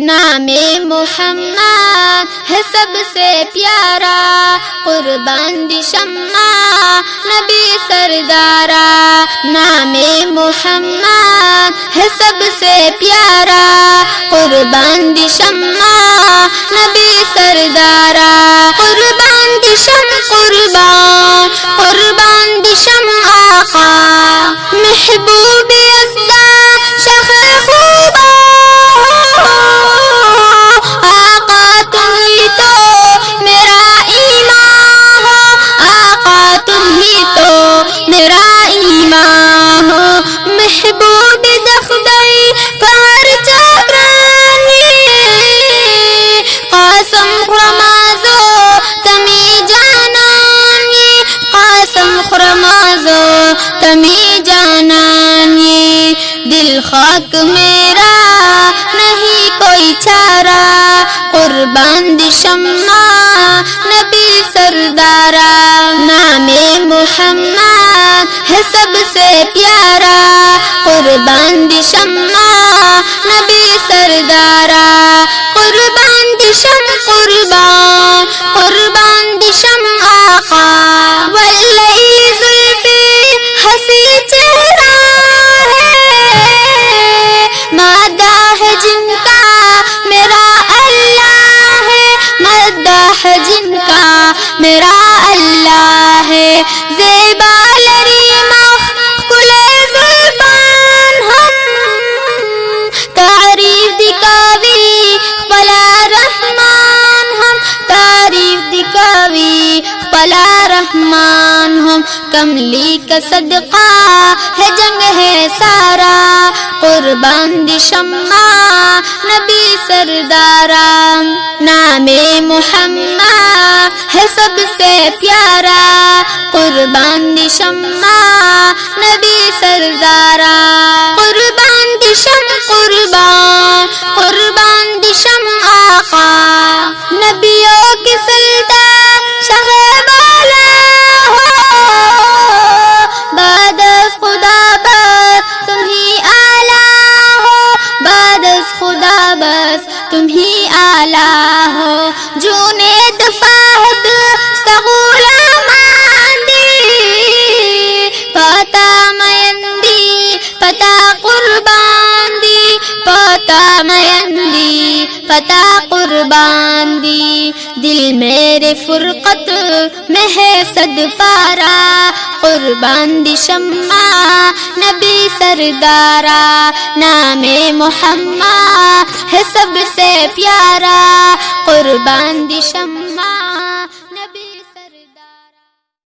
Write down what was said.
نام محمد ہے سب سے پیارا، قربان دی شمع نبی سردارا۔ نام محمد ہے سب سے پیارا، قربان دی شمع نبی سردارا۔ قربان دی شمع قربان دی شمع آقا، محبوب ازدا شخ خوبا، آقا تم ہی تو میرا ایمان ہو، آقا تم ہی تو میرا ایمان ہو۔ محبوب دخدائی پر چاکرانی، قاسم خرمازو تمی جانانی، قاسم خرمازو تمی جانانی۔ دل خاک میرا نہیں کوئی چارہ، قربان دی شمع نبی سردارا۔ نام محمد ہے سب سے پیارا، قربان دی شمع نبی سردارا۔ قربان دی شمع قربان دی شمع آقا، واللیل زلفی ہنسی چہرہ ہے، مادہ ہے جن کا میرا اللہ ہے، مادہ ہے جن کا میرا اللہ ہے۔ زیبا لری مخکل زلفان ہم، تعریف دکھاوی پلا رحمان ہم، تعریف دکھاوی پلا رحمان ہم۔ کملی کا صدقہ ہے جنگ ہے سارا، قربان دی شمع نبی سردارا۔ نام محمد ہے سب سے پیارا، قربان دی شمع نبی سردارا۔ قربان دی شمع قربان دی شمع آقا، نبیوں کی سلطان شہ بالا ہو، بعد از خدا بس تم ہی اعلیٰ ہو، بعد از خدا بس تم ہی اعلیٰ ہو۔ جنید فہد سغولا ماندی، پتا میندی پتا قربان دی، پتا میندی پتا قربان دی۔ دل میرے فرقت میں ہے صد پارا، قربان دی شمع نبی سردارا۔ نام محمد ہے سب سے پیارا، قربان دی شمع نبی سردارا۔